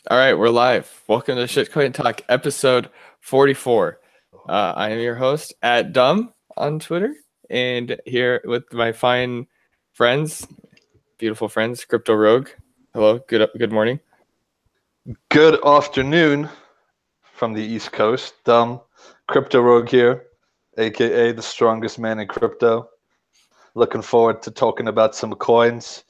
All right, we're live. Welcome to Shitcoin Talk, episode 44. I am your host at Dumb on Twitter, and here with my fine friends, beautiful friends, Crypto Rogue. Hello, good morning. Good afternoon from the East Coast. Dumb, Crypto Rogue here, aka the strongest man in crypto. Looking forward to talking about some coins.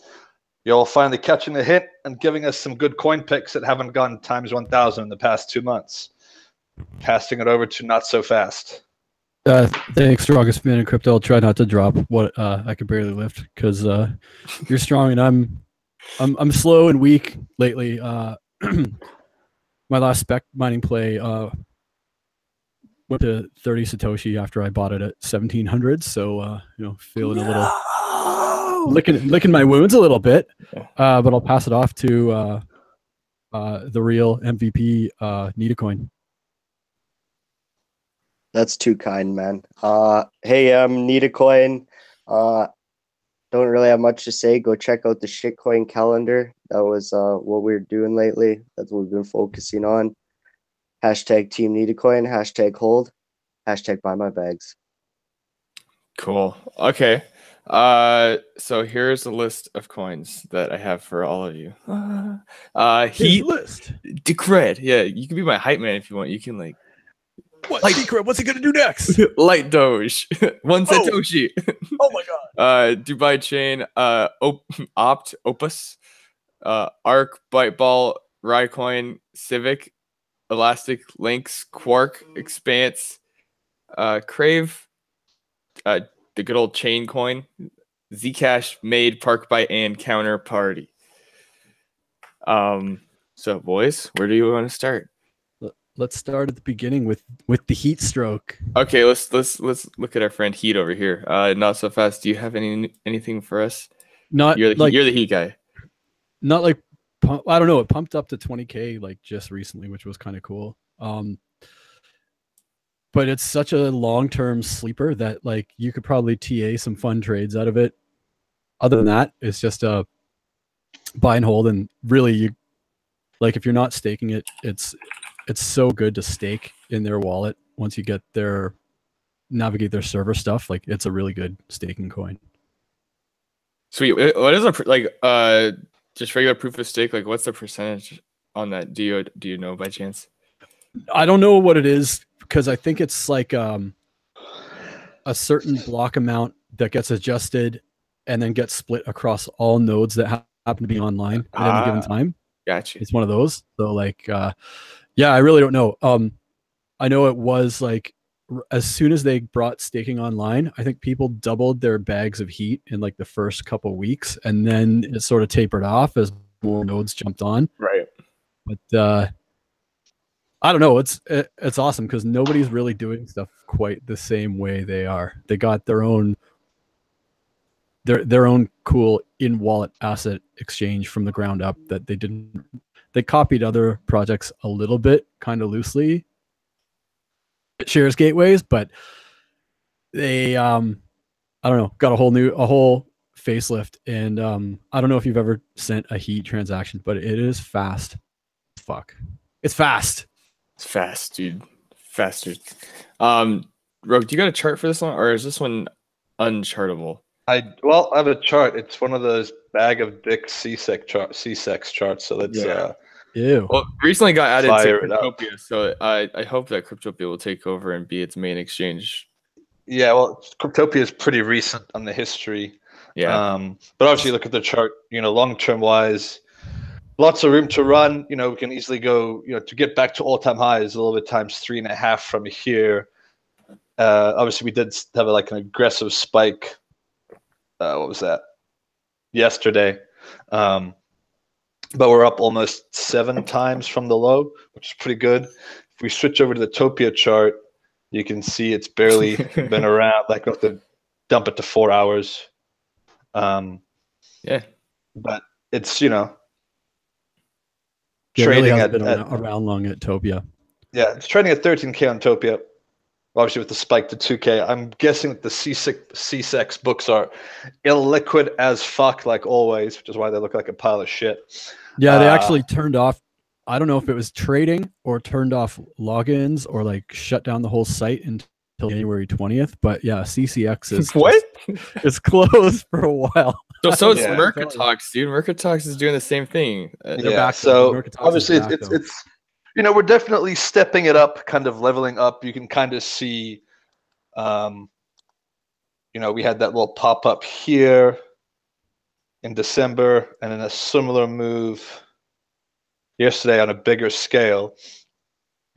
Y'all finally catching the hit and giving us some good coin picks that haven't gone times 1,000 in the past 2 months. Passing it over to Not So Fast. Thanks, strongest man in crypto. I'll try not to drop what I could barely lift because you're strong and I'm slow and weak lately. My last spec mining play went to 30 Satoshi after I bought it at 1,700. So feeling a little licking my wounds a little bit. But I'll pass it off to the real MVP, Nitacoin. That's too kind, man. Hey, I'm Nitacoin. Don't really have much to say. Go check out the shitcoin calendar. That was what we're doing lately. That's what we've been focusing on. Hashtag Team Nitacoin. Hashtag hold. Hashtag buy my bags. Cool. Okay. So here's a list of coins that I have for all of you. Heat list. Decred. Yeah, you can be my hype man if you want. You can What's he gonna do next? Light Doge, one Satoshi. Oh my god. Dubai Chain, Opt, Opus, Arc, Byteball, Raicoin, Civic, Elastic, LINX, Quark, Expanse, Crave, the good old Chain Coin, Zcash, Made, ParkByte, and Counterparty. So boys, where do you want to start? Let's start at the beginning with the heat stroke. Okay, let's look at our friend Heat over here. Not so fast. Do you have anything for us? Not you're the Heat guy. Not like I don't know. It pumped up to 20K like just recently, which was kind of cool. But it's such a long-term sleeper that like you could probably TA some fun trades out of it. Other than that, it's just a buy and hold, and really you like if you're not staking it, it's so good to stake in their wallet once you get navigate their server stuff. Like it's a really good staking coin. Sweet. What is just regular proof of stake? Like what's the percentage on that? Do you know by chance? I don't know what it is because I think it's like a certain block amount that gets adjusted and then gets split across all nodes that happen to be online at any given time. Gotcha. It's one of those. So like, yeah, I really don't know. I know it was like as soon as they brought staking online, I think people doubled their bags of heat in like the first couple weeks, and then it sort of tapered off as more nodes jumped on. Right. But I don't know. It's awesome because nobody's really doing stuff quite the same way they are. They got their own cool in-wallet asset exchange from the ground up that they copied other projects a little bit, kind of loosely. It shares gateways, but they I don't know, got a whole facelift, and I don't know if you've ever sent a heat transaction, but it is fast. Fuck. It's fast. It's fast, dude. Faster. Rogue, do you got a chart for this one, or is this one unchartable? I have a chart. It's one of those bag of dicks C-sex charts. So that's ew. Well, recently got added to Cryptopia, so I hope that Cryptopia will take over and be its main exchange. Yeah, well, Cryptopia is pretty recent on the history. Yeah. But obviously, look at the chart. Long-term wise, lots of room to run. We can easily go. To get back to all-time highs a little bit times 3.5 from here. Obviously, we did have an aggressive spike. What was that? Yesterday. But we're up almost 7 times from the low, which is pretty good. If we switch over to the Topia chart, you can see it's barely been around. Like we have to dump it to 4 hours. Yeah. But it's trading really at around long at Topia. Yeah, it's trading at 13K on Topia. Obviously, with the spike to 2K, I'm guessing that the C-sex books are illiquid as fuck, like always, which is why they look like a pile of shit. Yeah, they actually turned off. I don't know if it was trading or turned off logins or like shut down the whole site until January 20th. But yeah, CCX is What? it's closed for a while. So it's Yeah. Mercatox, dude. Mercatox is doing the same thing. They're Yeah, back though. so Mercatox is obviously back, though. it's you know, we're definitely stepping it up, kind of leveling up. You can kind of see, you know, we had that little pop up here in December, and then a similar move yesterday on a bigger scale.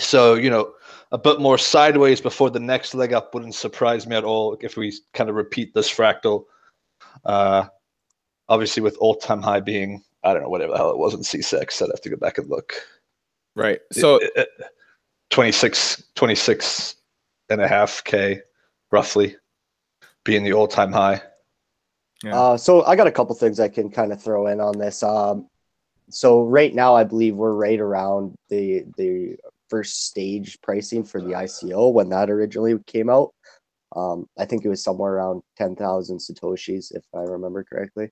So, you know, a bit more sideways before the next leg up wouldn't surprise me at all if we kind of repeat this fractal. Obviously, with all-time high being, I don't know, whatever the hell it was in C6. I'd have to go back and look. Right. So 26.5K roughly being the all-time high. Yeah. So I got a couple things I can kind of throw in on this. So right now, I believe we're right around the first stage pricing for the ICO when that originally came out. I think it was somewhere around 10,000 Satoshis, if I remember correctly.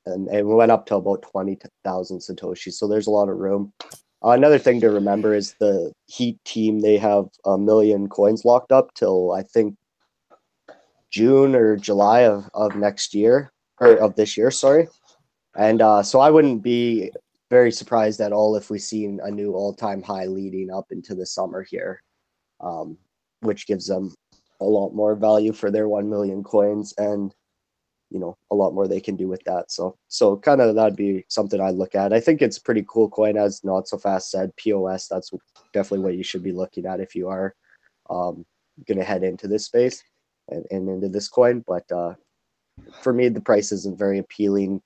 And it went up to about 20,000 Satoshis. So there's a lot of room. Another thing to remember is the Heat team, they have 1 million coins locked up till I think June or July of next year, or of this year, sorry. And so I wouldn't be very surprised at all if we seen a new all-time high leading up into the summer here, which gives them a lot more value for their 1 million coins, and you know, a lot more they can do with that. So kind of that'd be something I'd look at. I think it's a pretty cool coin, as Not So Fast said. POS, that's definitely what you should be looking at if you are going to head into this space and into this coin. But for me, the price isn't very appealing.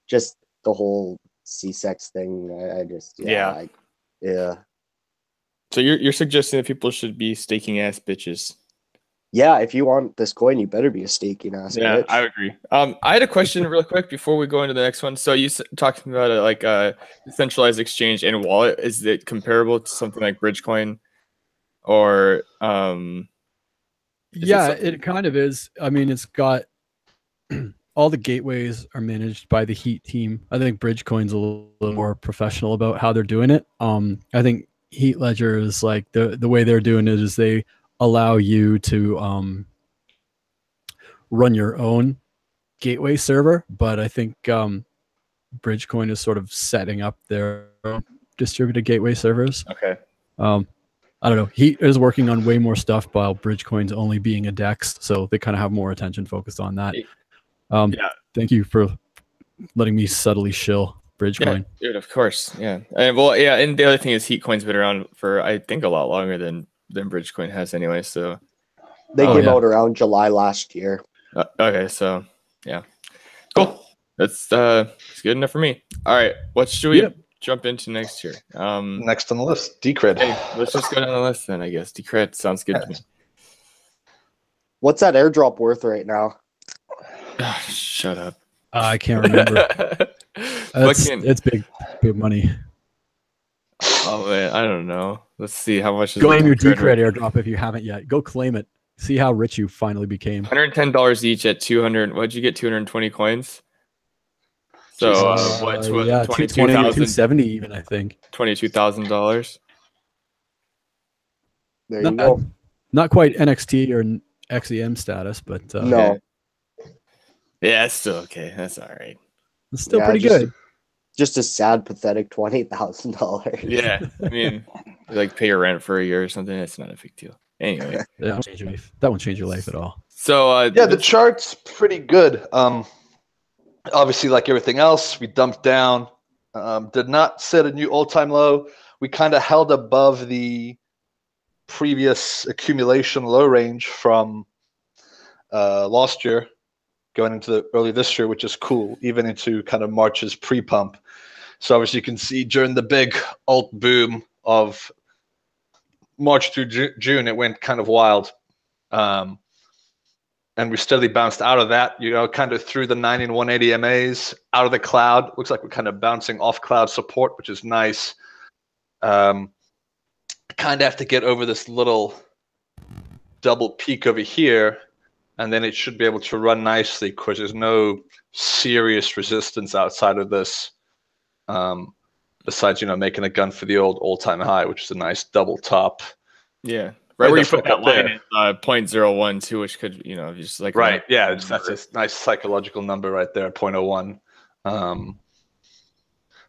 Just the whole CSEX thing, I just yeah. So you're suggesting that people should be staking ass bitches? Yeah, if you want this coin, you better be a staking ass Yeah, bitch. I agree. I had a question real quick before we go into the next one. So you talked about it like a centralized exchange and wallet. Is it comparable to something like Bridgecoin, or Yeah, it kind of is. I mean, it's got all the gateways are managed by the Heat team. I think Bridgecoin's a little more professional about how they're doing it. I think Heat Ledger is like the way they're doing it is they allow you to run your own gateway server, but I think Bridgecoin is sort of setting up their distributed gateway servers. Okay. I don't know. Heat is working on way more stuff while Bridgecoin's only being a DEX, so they kind of have more attention focused on that. Yeah. Thank you for letting me subtly shill Bridgecoin. Yeah, dude, of course. Yeah. And well, yeah, and the other thing is Heatcoin's been around for I think a lot longer than Bridgecoin has anyway. So they came out around July last year. Okay, so yeah. Cool. That's good enough for me. All right. What should we jump into next here? Next on the list, Decred. Hey, let's just go down the list then, I guess. Decred sounds good to me. What's that airdrop worth right now? Shut up. I can't remember. It's big money. Oh man, I don't know. Let's see how much is go aim your Decred airdrop if you haven't yet. Go claim it. See how rich you finally became. $110 each at 200. What'd you get? 220 coins. So what's what? Yeah, 22,000, 270 even, I think. $22,000. There you go. Not quite NXT or XEM status, but no. Yeah, it's still okay. That's all right. It's still pretty good. Just a sad, pathetic $20,000. Yeah, I mean, like pay your rent for a year or something. It's not a big deal. Anyway, that won't change your life at all. So yeah, the chart's pretty good. Obviously, like everything else, we dumped down. Did not set a new all-time low. We kind of held above the previous accumulation low range from last year, going into the early this year, which is cool, even into kind of March's pre-pump. So obviously you can see during the big alt boom of March through June, it went kind of wild. And we steadily bounced out of that, you know, kind of through the 90 and 180 MAs, out of the cloud. Looks like we're kind of bouncing off cloud support, which is nice. Kind of have to get over this little double peak over here, and then it should be able to run nicely because there's no serious resistance outside of this. besides, making a gun for the old all-time high, which is a nice double top. Yeah. Right where you put that up there. line is 0.01 which could, just like right. Yeah, that's a nice psychological number right there, 0.01.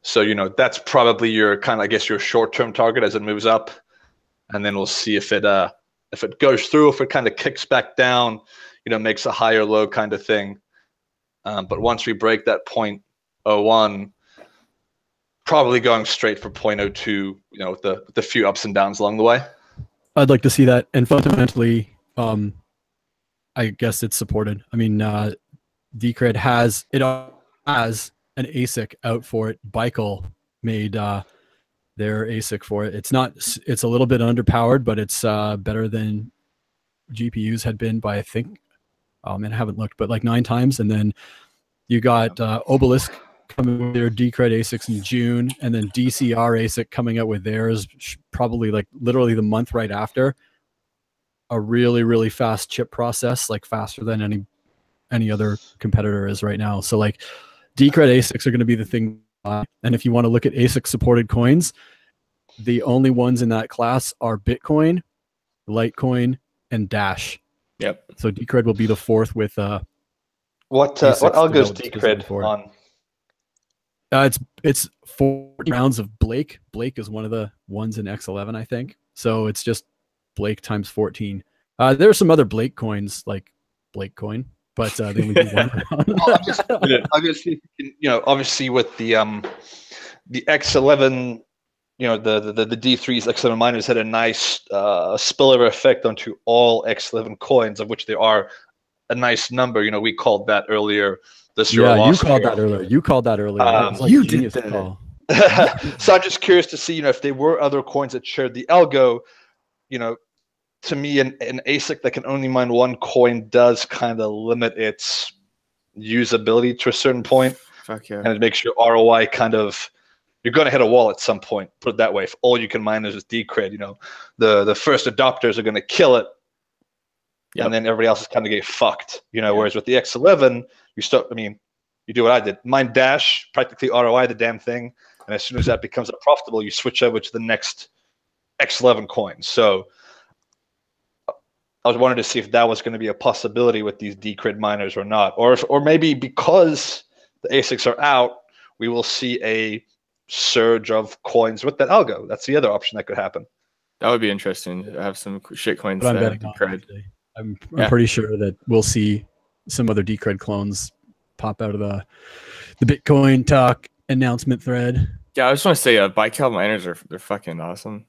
So, that's probably your kind of, I guess, your short-term target as it moves up. And then we'll see if it goes through, if it kind of kicks back down, makes a higher low kind of thing. But once we break that 0.01, probably going straight for 0.02, with the few ups and downs along the way. I'd like to see that. And fundamentally, I guess it's supported. I mean, Decred has an ASIC out for it. Baikel made their ASIC for it. It's a little bit underpowered, but it's better than GPUs had been by, I think, I haven't looked, but like 9 times. And then you got Obelisk coming with their Decred ASICs in June, and then DCR ASIC coming out with theirs probably like literally the month right after. A really, really fast chip process, like faster than any other competitor is right now. So like Decred ASICs are going to be the thing. And if you want to look at ASIC supported coins, the only ones in that class are Bitcoin, Litecoin, and Dash. Yep. So Decred will be the fourth with what algo is Decred on? It's 40 rounds of Blake. Blake is one of the ones in X11, I think. So it's just Blake times 14. There are some other Blake coins like Blake coin, but they only do one round. Obviously, obviously with the X11, the D3's X11 miners had a nice spillover effect onto all X11 coins, of which there are a nice number. We called that earlier this year. Yeah, you called that earlier. You called that earlier. Like you did that. Call. So I'm just curious to see, if there were other coins that shared the algo. To me, an ASIC that can only mine one coin does kind of limit its usability to a certain point. Fuck yeah. And it makes your ROI you're going to hit a wall at some point, put it that way. If all you can mine is Decred, the first adopters are going to kill it. Yep. And then everybody else is kind of get fucked, whereas with the X11, you do what I did. Mine Dash, practically ROI the damn thing. And as soon as that becomes unprofitable, you switch over to the next X11 coin. So I was wanting to see if that was going to be a possibility with these Decred miners or not. Or maybe because the ASICs are out, we will see a surge of coins with that algo. That's the other option that could happen. That would be interesting to have some shit coins. But I'm betting on Decred. I'm pretty sure that we'll see some other Decred clones pop out of the Bitcoin talk announcement thread. Yeah, I just want to say, Baikel miners they're fucking awesome.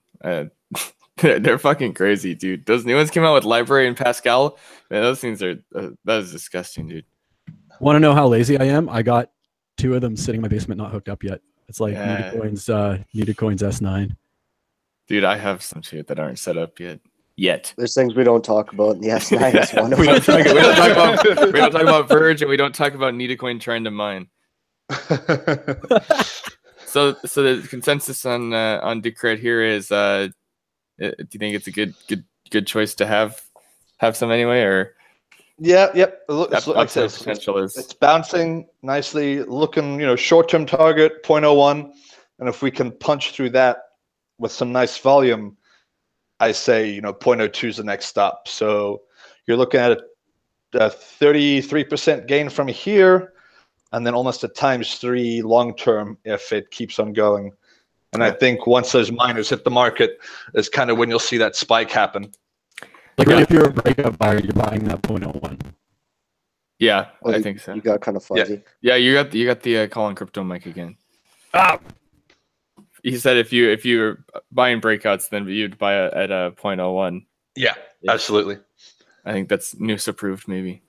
They're fucking crazy, dude. Those new ones came out with Library and Pascal. Man, those things are that is disgusting, dude. Want to know how lazy I am? I got 2 of them sitting in my basement, not hooked up yet. It's like Needed Coins S9. Dude, I have some shit that aren't set up yet. There's things we don't talk about in the S9 is one of we them. don't talk about Verge, and we don't talk about Needed Coin trying to mine. So the consensus on Decred here is, do you think it's a good choice to have some anyway, or? Yeah, yep. Look, potential is it's bouncing nicely, looking, short-term target 0.01, and if we can punch through that with some nice volume, I say 0.02 is the next stop. So you're looking at a 33% gain from here, and then almost a ×3 long-term if it keeps on going. And I think once those miners hit the market is kind of when you'll see that spike happen. Like really, if you're a breakout buyer, you're buying that 0.01. Yeah, I think so. You got kind of fuzzy. Yeah, you got the Colin Crypto mic again. He said if you're buying breakouts, then you'd buy at a 0.01. Yeah, absolutely. I think that's news approved, maybe.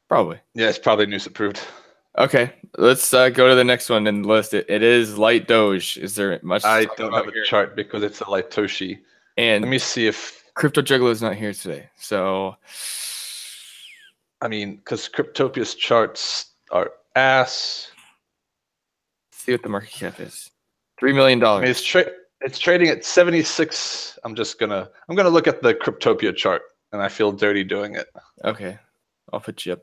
Probably. Yeah, it's probably news approved. Okay, let's go to the next one and list it. It is Light Doge. Is there much? I don't have a chart because it's a Light Toshi. And let me see if Crypto Juggler is not here today. So, because Cryptopia's charts are ass. Let's see what the market cap is. $3 million. It's trading at 76. I'm gonna look at the Cryptopia chart, and I feel dirty doing it. Okay, I'll put you up.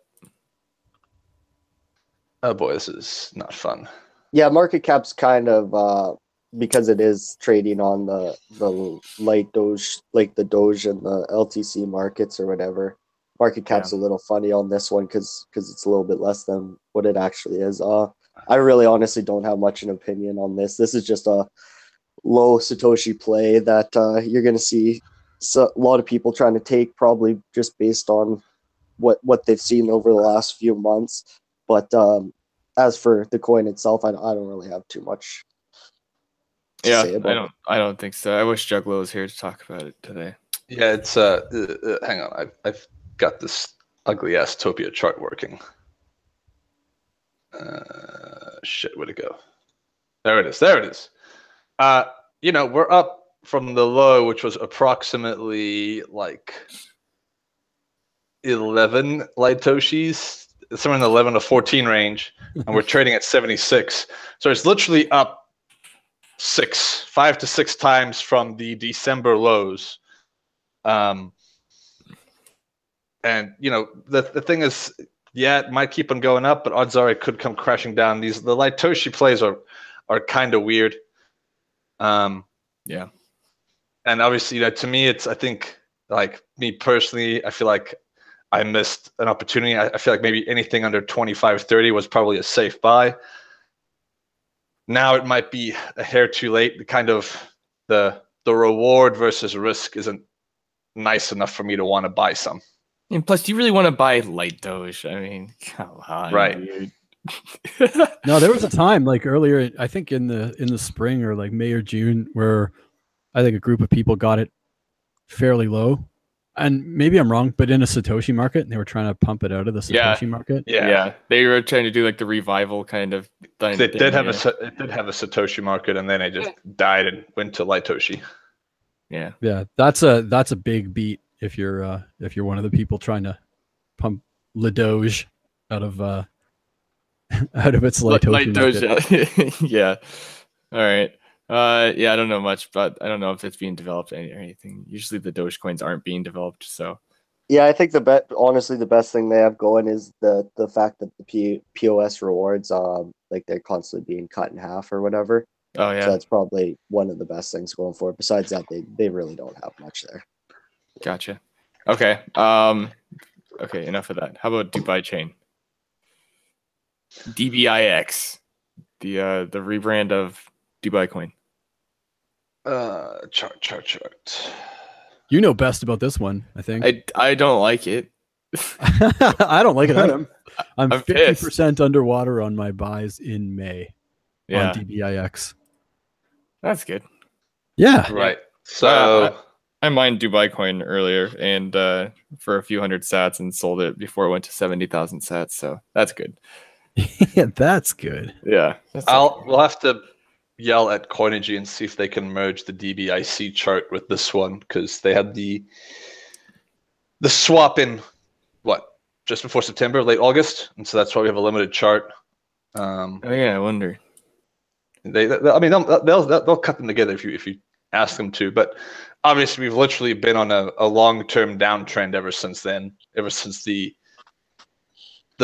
Oh boy, this is not fun. Yeah, market cap's kind of because it is trading on the light Doge, like the Doge and the LTC markets or whatever. Market cap's a little funny on this one because it's a little bit less than what it actually is. I really honestly don't have much an opinion on this. This is just a low Satoshi play that you're going to see a lot of people trying to take, probably just based on what they've seen over the last few months. But as for the coin itself, I don't really have too much to say about it. I don't think so. I wish Juggalo was here to talk about it today. Yeah, it's hang on, I've got this ugly ass Topia chart working. Shit, where'd it go? There it is. There it is. You know, we're up from the low, which was approximately like 11 Litoshis, somewhere in the 11 to 14 range, and we're trading at 76. So it's literally up 5 to 6 times from the December lows. And you know, the thing is, yeah, it might keep on going up, but odds are it could come crashing down. The Litoshi plays are kind of weird. Yeah. And obviously, you know, to me, I think, like, me personally, I feel like I missed an opportunity. I feel like maybe anything under 25.30 was probably a safe buy. Now it might be a hair too late. The kind of the reward versus risk isn't nice enough for me to want to buy some. And plus, do you really want to buy light Doge? I mean, come on, right? Dude. No, there was a time like earlier, I think in the spring or like May or June, where I think a group of people got it fairly low, and maybe I'm wrong, but in a Satoshi market, and they were trying to pump it out of the Satoshi market. Yeah, they were trying to do like the revival kind of thing. It did have a Satoshi market, and then it just died and went to Litoshi. Yeah, that's a big beat if you're one of the people trying to pump LDOGE out of its Litoshi market. Yeah. All right. Yeah, I don't know much, but I don't know if it's being developed or anything. Usually the Doge coins aren't being developed, so. Yeah, I think honestly the best thing they have going is the fact that the POS rewards like they're constantly being cut in half or whatever. Oh yeah. So that's probably one of the best things going forward. Besides that, they really don't have much there. Gotcha. Okay. Okay, enough of that. How about Dubai Chain? DBIX. The rebrand of Dubai Coin. Chart. You know best about this one, I think. I don't like it. I don't like it either. I'm 50% pissed. underwater on my buys in May on DBIX. That's good. Yeah. Right. So I mined Dubai Coin earlier and for a few hundred sats and sold it before it went to 70,000 sats. So that's good. Yeah, that's good. Yeah. We'll have to yell at Coinigy and see if they can merge the DBIC chart with this one, because they had the swap in just before September, late August, and so that's why we have a limited chart. Oh yeah, I wonder. I mean, they'll cut them together if you ask them to, but obviously we've literally been on a long-term downtrend ever since then. Ever since the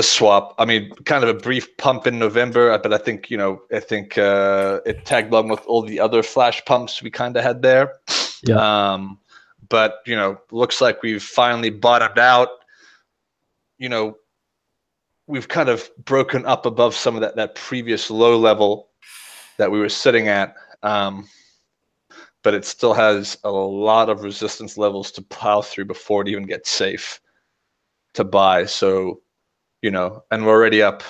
swap. I mean, kind of a brief pump in November, but I think it tagged along with all the other flash pumps we kind of had there. Yeah. But looks like we've finally bottomed out. We've kind of broken up above some of that previous low level that we were sitting at. But it still has a lot of resistance levels to plow through before it even gets safe to buy. So, and we're already up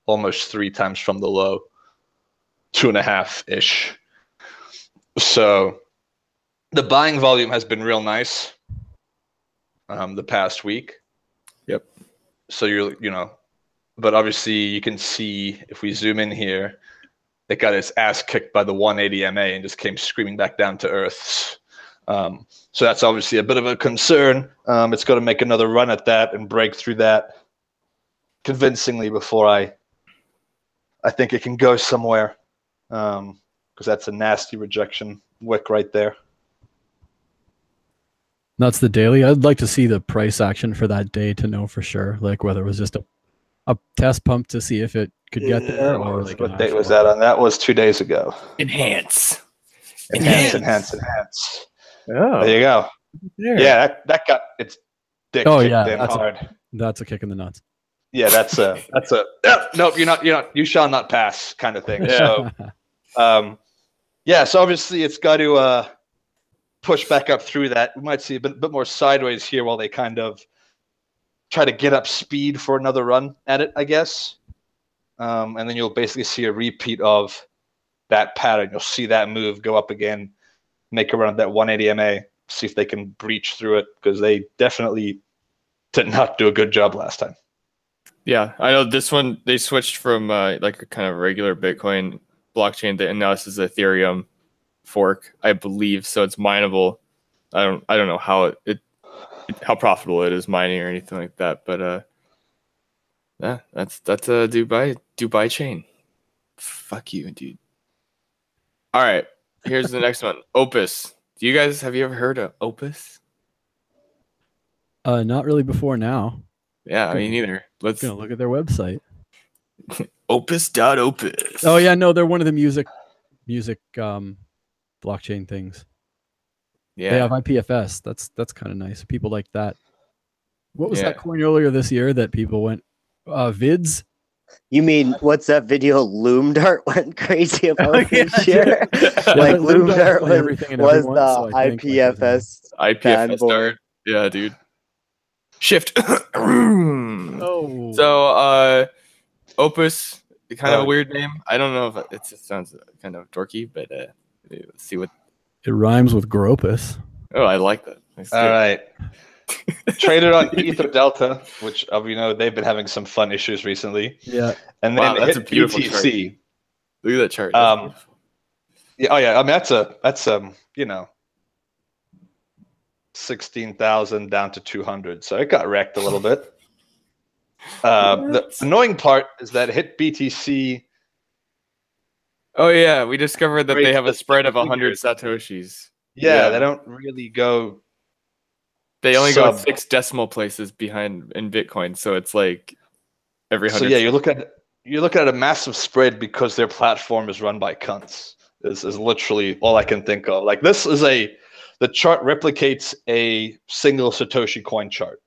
almost 3 times from the low, 2.5-ish. So the buying volume has been real nice the past week. Yep. So but obviously you can see if we zoom in here, it got its ass kicked by the 180 MA and just came screaming back down to earth. So that's obviously a bit of a concern. It's got to make another run at that and break through that convincingly before I think it can go somewhere, because that's a nasty rejection wick right there. That's the daily. I'd like to see the price action for that day to know for sure, like whether it was just a test pump to see if it could get there, or like what date was that on? That was 2 days ago. Enhance. Enhance. Oh, There you go. there. Yeah, that got its dick Oh, kicked yeah, in hard. That's a kick in the nuts. Yeah, that's a nope, you shall not pass kind of thing. Yeah. So so obviously it's got to push back up through that. We might see a bit more sideways here while they kind of try to get up speed for another run at it, I guess. And then you'll basically see a repeat of that pattern. You'll see that move go up again, make a run at that 180 MA, see if they can breach through it, because they definitely did not do a good job last time. Yeah, I know this one, they switched from like a kind of regular Bitcoin blockchain, and now this is Ethereum fork, I believe. So it's mineable. I don't know how how profitable it is mining or anything like that, but yeah, that's a Dubai chain. Fuck you, dude. All right, here's the next one. Opus. Have you ever heard of Opus? Not really before now. Yeah, me neither. Let's Gonna look at their website. Opus.opus. Oh yeah, no, they're one of the music blockchain things. Yeah. They have IPFS. That's kind of nice. People like that. What was Yeah. that coin earlier this year that people went vids? You mean what's that video? Loomdart went crazy about this year. Yeah, Like Loomdart Loomdart play everything and was everyone, the so I think, IPFS. IPFS fanboy. dart. Yeah, dude. Shift. Oh. So Opus, kind of a weird name. I don't know if it just sounds kind of dorky, but let's see what. It rhymes with Gropus. Oh, I like that. Let's do All it. right. Traded on Ether Delta, which they've been having some fun issues recently. Yeah. And Wow, then that's hit a beautiful BTC. Look at that chart. That's beautiful. Yeah, oh yeah. I mean that's 16,000 down to 200. So it got wrecked a little bit. The annoying part is that it hit BTC. Oh yeah, we discovered that they Breaks have a the spread of 100 fingers. satoshis. Yeah, they don't really go. They only go Sub. 6 decimal places behind in Bitcoin, so it's like every 100. So yeah, you look at a massive spread because their platform is run by cunts. Is literally all I can think of. Like this is the chart replicates a single Satoshi coin chart,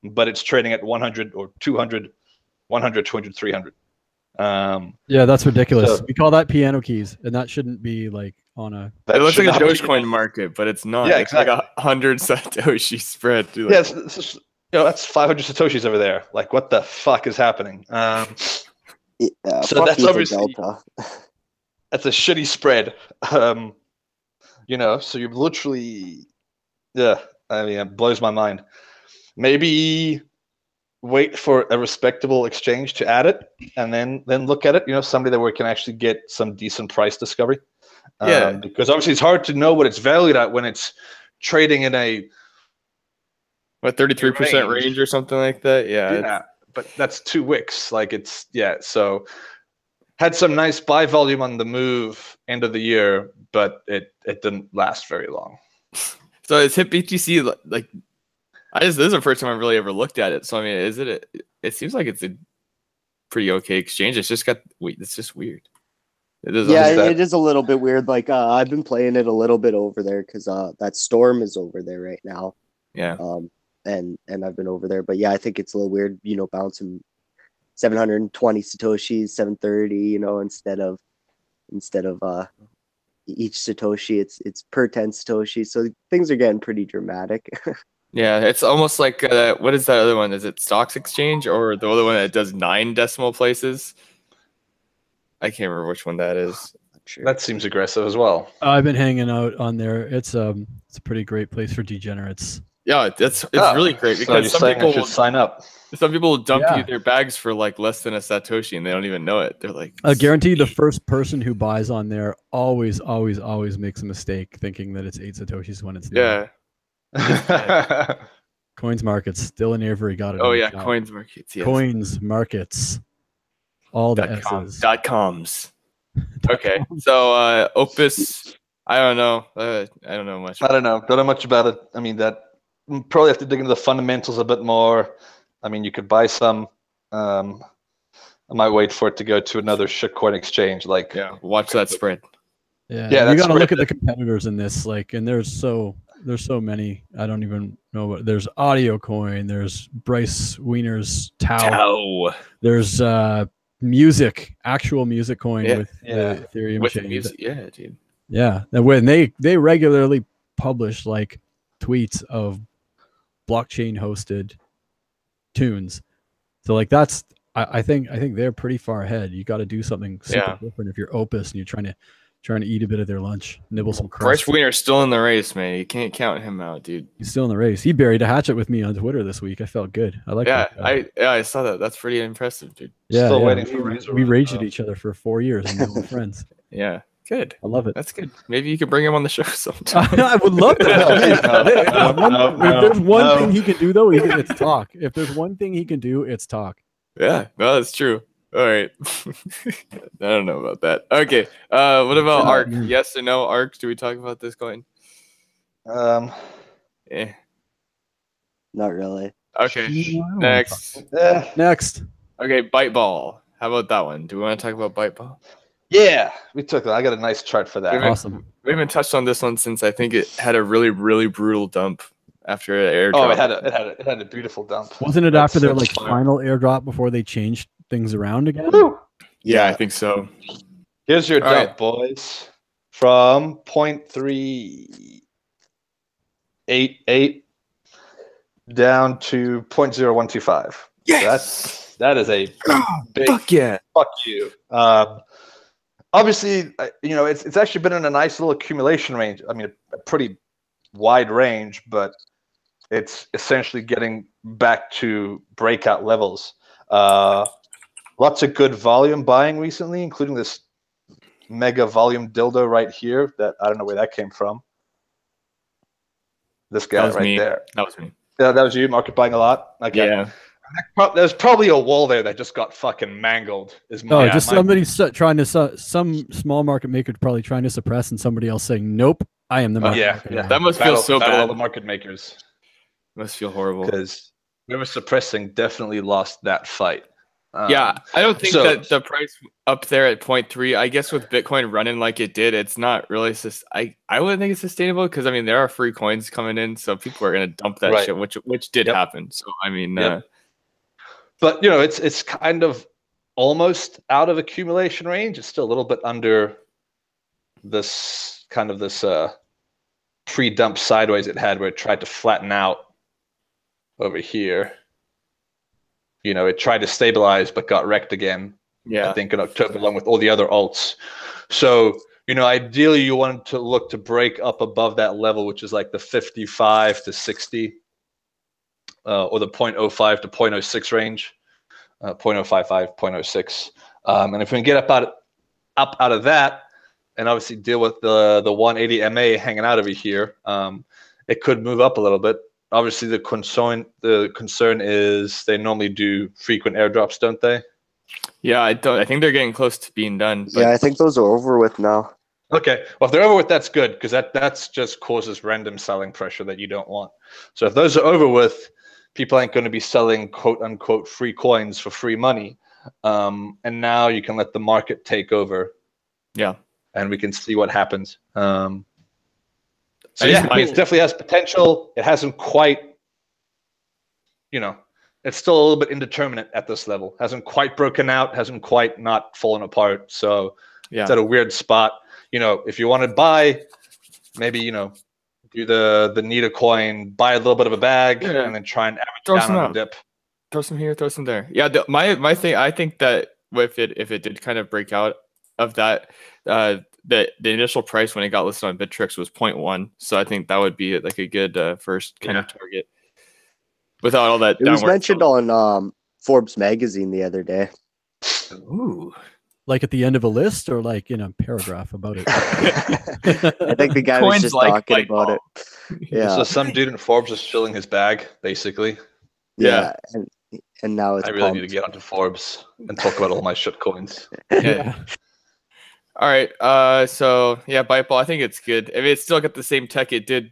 but it's trading at 100 or 200, 100, 200, 300. Yeah, that's ridiculous. So- We call that piano keys, and that shouldn't be like on a. It looks should like a not be- Dogecoin market, but it's not. Yeah, it's like 100 satoshi spread. Dude, Yeah, it's just, that's 500 Satoshis over there. Like, what the fuck is happening? Yeah, So fuck that's Ether obviously- Delta. That's a shitty spread. So you're literally, I mean, it blows my mind. Maybe wait for a respectable exchange to add it, and then look at it. Somebody that we can actually get some decent price discovery. Yeah. Because obviously it's hard to know what it's valued at when it's trading in a 33% range or something like that. yeah. But that's 2 wicks. Like so had some nice buy volume on the move end of the year, but it didn't last very long. So it's hit BTC like this is the first time I've really ever looked at it. So I mean, it seems like it's a pretty okay exchange. It's just it's just weird. It is a little bit weird. Like I've been playing it a little bit over there because that storm is over there right now. Yeah. And I've been over there, but yeah, I think it's a little weird. Bouncing 720 satoshis, 730. Instead of each satoshi, it's per 10 satoshi. So things are getting pretty dramatic. Yeah, it's almost like what is that other one? Is it Stocks Exchange or the other one that does 9 decimal places? I can't remember which one that is. Sure. That seems aggressive as well. I've been hanging out on there. It's a pretty great place for degenerates. Yeah, it's really great because some people should sign up. Some people dump Yeah. you their bags for like less than a satoshi and they don't even know it. They're like, I guarantee the first person who buys on there always makes a mistake thinking that it's 8 satoshis when it's not. yeah. Coins markets still in Avery got it. Oh on the yeah, shop. coins markets. Yes. Coins markets. All the S's. .coms. Okay, so Opus. I don't know. I don't know much. I don't know. Don't know much about it. I mean, that probably have to dig into the fundamentals a bit more. I mean, you could buy some I might wait for it to go to another shitcoin exchange. Like, Yeah, watch that spread. Yeah, Yeah, you that's got to look right. at the competitors in this, like, and there's so many. I don't even know what. There's Audio Coin. There's Bryce Wiener's Tau. There's music, actual music coin Yeah. with Yeah. the Ethereum With chain. music, yeah, dude. Yeah, and when they regularly publish like tweets of blockchain hosted tunes. So like that's I think they're pretty far ahead. You got to do something super different if you're Opus and you're trying to eat a bit of their lunch, nibble some crust. Bryce Wiener's still in the race, man. You can't count him out, dude. He's still in the race. He buried a hatchet with me on Twitter this week. I felt good. I like that guy. I saw that. That's pretty impressive, dude. Still waiting for Razor. We raged at each other for 4 years and we were friends. Yeah, good. I love it. That's good. Maybe you could bring him on the show sometime. I would love to. If there's one thing he can do, though, it's talk. If there's one thing he can do, it's talk. Yeah, no, that's true. All right. I don't know about that. Okay. What about ARC? Yes or no? ARC? Do we talk about this coin? Not really. Okay. Next. Next. Okay, Byte Ball. How about that one? Do we want to talk about Byte Ball? Yeah, we took that. I got a nice chart for that. Awesome. We haven't touched on this one since I think it had a really, really brutal dump after an airdrop. Oh, it had a beautiful dump. Wasn't it after their like final airdrop before they changed things around again? Yeah, I think so. Here's your dump, boys. From 0.388 down to 0.0125. Yes! That is a big fuck yeah. Fuck you. Obviously, it's actually been in a nice little accumulation range. I mean, a pretty wide range, but it's essentially getting back to breakout levels. Lots of good volume buying recently, including this mega volume dildo right here that I don't know where that came from. This guy right there. That was me. Yeah, that was you, market buying a lot? Okay. Yeah. There's probably a wall there that just got fucking mangled. Somebody trying to some small market maker probably trying to suppress, and somebody else saying, "Nope, I am the market maker." Yeah. That must feel so bad. All the market makers must feel horrible because whoever suppressing definitely lost that fight. Yeah, I don't think that the price up there at 0.3, I guess with Bitcoin running like it did, it's not really I wouldn't think it's sustainable because I mean there are free coins coming in, so people are going to dump that shit, which did happen. So I mean, but it's kind of almost out of accumulation range. It's still a little bit under this pre-dump sideways it had, where it tried to flatten out over here. It tried to stabilize but got wrecked again. Yeah, I think in October, along with all the other alts. So ideally you want to look to break up above that level, which is like the 55 to 60, or the 0.05 to 0.06 range, 0.055, 0.06. And if we can get up out of that, and obviously deal with the 180 MA hanging out over here, it could move up a little bit. Obviously, the concern is they normally do frequent airdrops, don't they? Yeah, I think they're getting close to being done. But... Yeah, I think those are over with now. Okay, well, if they're over with, that's good, because that's just causes random selling pressure that you don't want. So if those are over with, people ain't going to be selling quote unquote free coins for free money, and now you can let the market take over. Yeah, and we can see what happens. So yeah, it definitely has potential. It hasn't quite, it's still a little bit indeterminate at this level. Hasn't quite broken out, hasn't quite not fallen apart. So it's at a weird spot. If you want to buy, maybe, do the Nita coin, buy a little bit of a bag, and then try and average down on the dip. Throw some here, throw some there. Yeah, my thing, I think that if it did kind of break out of that, the initial price when it got listed on Bittrex was 0.1, so I think that would be like a good first kind of target. Without all that, it was mentioned on Forbes magazine the other day. Ooh, like at the end of a list, or like in a paragraph about it. I think the guy was just talking about it. Yeah. So some dude in Forbes is filling his bag, basically. Yeah, and now it's. I really need to get onto Forbes and talk about all my shit coins. Yeah. All right. So yeah, Byte Ball, I think it's good. If it still got the same tech it did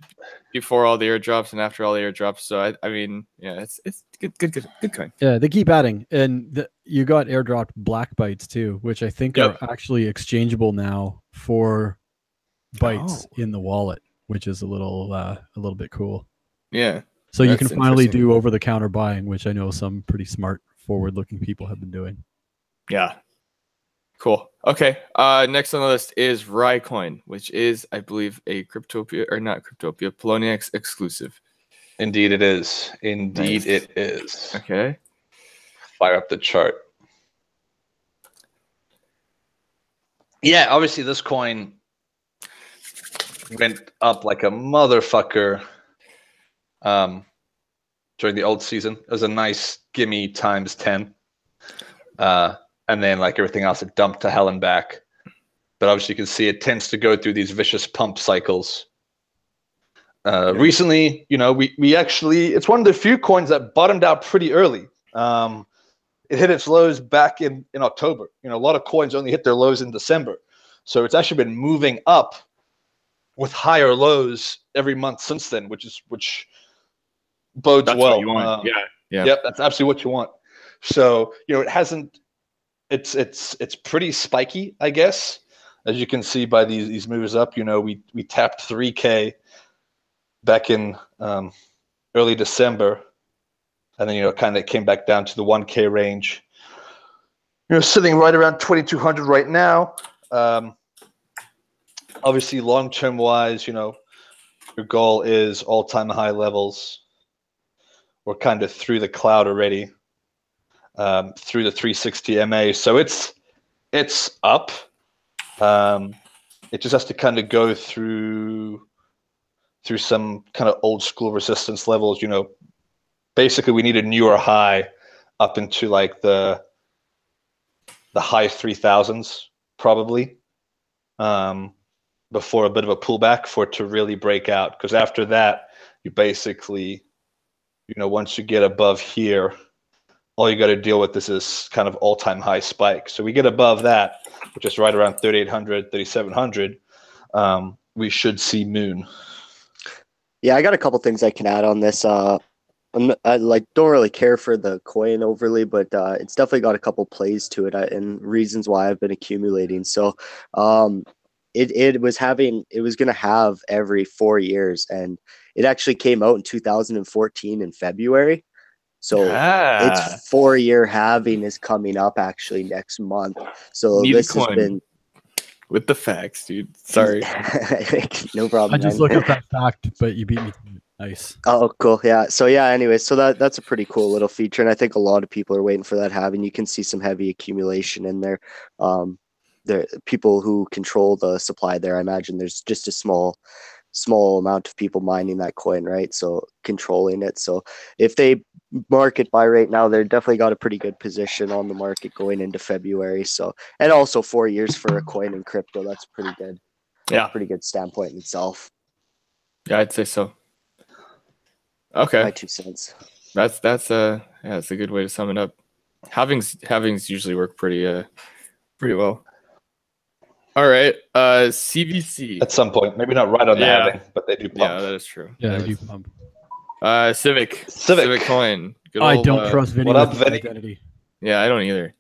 before all the airdrops and after all the airdrops. So I mean, yeah, it's good coin. Yeah, they keep adding, and you got airdropped black bytes too, which I think Yep. are actually exchangeable now for bytes in the wallet, which is a little bit cool. Yeah. So you can That's finally interesting. do over-the-counter buying, which I know some pretty smart, forward-looking people have been doing. Yeah. Cool. Okay. Next on the list is Raicoin, which is, I believe, a Cryptopia or not Cryptopia, Poloniex exclusive. Indeed it is. Indeed Nice. it is. Okay. Fire up the chart. Yeah, obviously this coin went up like a motherfucker during the old season. It was a nice gimme times 10. And then like everything else, it dumped to hell and back. But obviously you can see it tends to go through these vicious pump cycles. Recently, you know, we actually, it's one of the few coins that bottomed out pretty early. It hit its lows back in October. You know, a lot of coins only hit their lows in December. So it's actually been moving up with higher lows every month since then, which bodes That's well. what you want. Yeah. Yep, that's absolutely what you want. So, you know, it hasn't, it's pretty spiky, I guess. As you can see by these moves up, you know, we tapped 3K back in early December, and then, you know, kind of came back down to the 1K range. You know, sitting right around 2,200 right now. Obviously, long-term wise, you know, your goal is all-time high levels. We're kind of through the cloud already, through the 360 MA. So it's up. It just has to kind of go through some kind of old school resistance levels. You know, basically we need a newer high up into like the high 3,000s probably, before a bit of a pullback for it to really break out. Because after that, you basically, you know, once you get above here, all you got to deal with is this kind of all-time high spike. So we get above that, which is right around 3,800, 3,700. We should see moon. Yeah, I got a couple things I can add on this. I like don't really care for the coin overly, but it's definitely got a couple plays to it and reasons why I've been accumulating. So, it was going to have every 4 years, and it actually came out in 2014 in February. So its 4-year halving is coming up actually next month. So this has been with the facts, dude. Sorry. No problem. I just looked up that fact, but you beat me. Nice. Oh, cool. Yeah. So yeah, anyway, so that's a pretty cool little feature. And I think a lot of people are waiting for that halving. You can see some heavy accumulation in there. There people who control the supply there. I imagine there's just a small amount of people mining that coin, right? So controlling it. So if they market buy right now, they're definitely got a pretty good position on the market going into February. So, and also 4 years for a coin in crypto, that's pretty good. Yeah. Pretty good standpoint in itself. Yeah, I'd say so. Okay. My 2 cents. That's a good way to sum it up. Halvings usually work pretty well. All right. CVC. At some point, maybe not right on the halving, but they do pump. Yeah, that is true. Yeah, they do pump. Civic coin. Good I old, don't trust Vinny what up, with his Vinny? identity. Yeah, I don't either.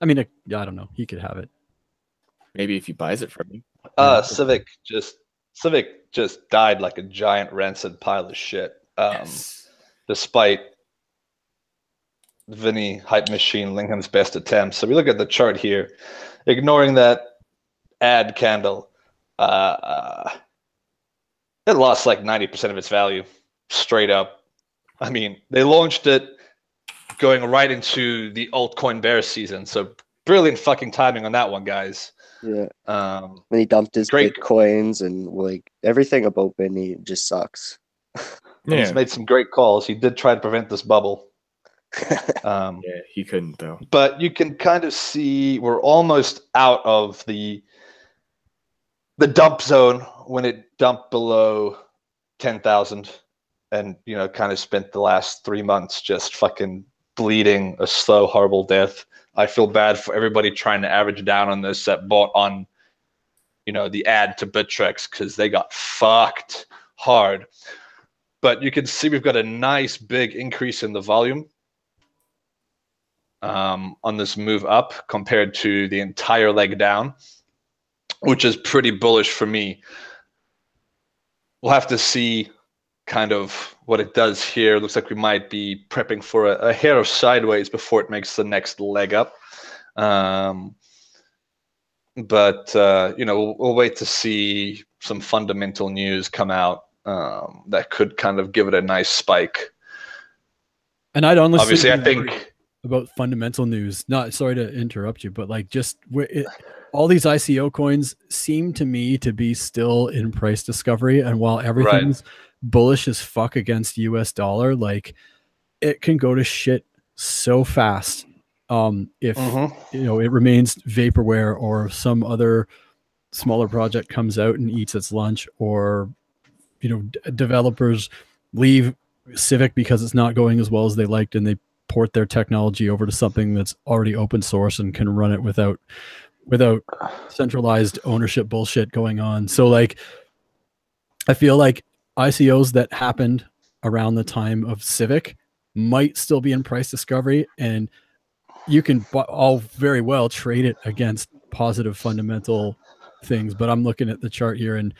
I mean, I don't know. He could have it. Maybe if he buys it from me. Civic just died like a giant rancid pile of shit. Despite Vinny Hype Machine Lingham's best attempts. So we look at the chart here, ignoring that ad candle. It lost like 90% of its value straight up. I mean, they launched it going right into the altcoin bear season. So brilliant fucking timing on that one, guys. Yeah. When he dumped his Bitcoins and like everything about Vinny just sucks. Yeah. He's made some great calls. He did try to prevent this bubble. Yeah, he couldn't though. But you can kind of see we're almost out of the dump zone when it dumped below 10,000, and you know, kind of spent the last 3 months just fucking bleeding a slow, horrible death. I feel bad for everybody trying to average down on this that bought on the add to Bittrex because they got fucked hard. But you can see we've got a nice big increase in the volume on this move up compared to the entire leg down, which is pretty bullish for me. We'll have to see kind of what it does here. Looks like we might be prepping for a hair of sideways before it makes the next leg up. But we'll wait to see some fundamental news come out that could kind of give it a nice spike. And I'd honestly obviously, I think about fundamental news. Not sorry to interrupt you, but like just all these ICO coins seem to me to be still in price discovery. And while everything's bullish as fuck against US dollar, like it can go to shit so fast. If it remains vaporware or some other smaller project comes out and eats its lunch, or developers leave Civic because it's not going as well as they liked and they port their technology over to something that's already open source and can run it without centralized ownership bullshit going on. So like I feel like ICOs that happened around the time of Civic might still be in price discovery, and you can all very well trade it against positive fundamental things. But I'm looking at the chart here, and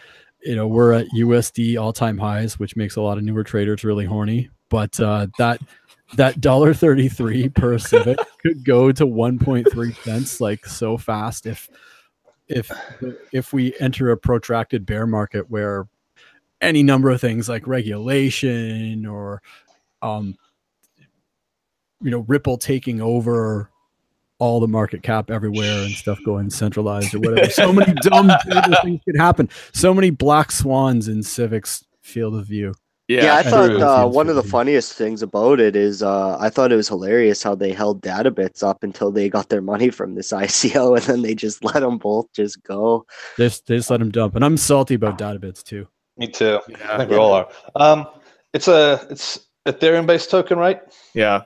we're at USD all-time highs, which makes a lot of newer traders really horny. But that $1.33 per Civic could go to 1.3 cents like so fast if we enter a protracted bear market where any number of things like regulation or Ripple taking over all the market cap everywhere and stuff going centralized or whatever. So many dumb things could happen. So many black swans in Civic's field of view. Yeah, I thought one of the funniest things about it is I thought it was hilarious how they held DBIX up until they got their money from this ICO, and then they just let them both just go. They just let them dump. And I'm salty about DBIX too. Me too. Yeah. I think we all are. It's Ethereum-based token, right? Yeah.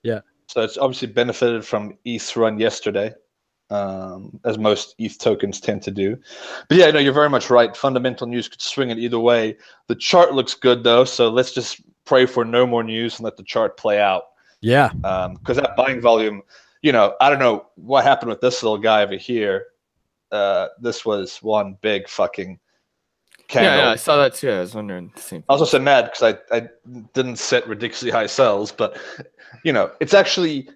Yeah. So it's obviously benefited from ETH run yesterday, as most ETH tokens tend to do. But yeah, you're very much right. Fundamental news could swing it either way. The chart looks good though, so let's just pray for no more news and let the chart play out. Yeah. Because that buying volume, I don't know what happened with this little guy over here. This was one big fucking candle. Yeah, I saw that too. I was wondering the same thing. I was also mad because I didn't set ridiculously high sells, but it's actually,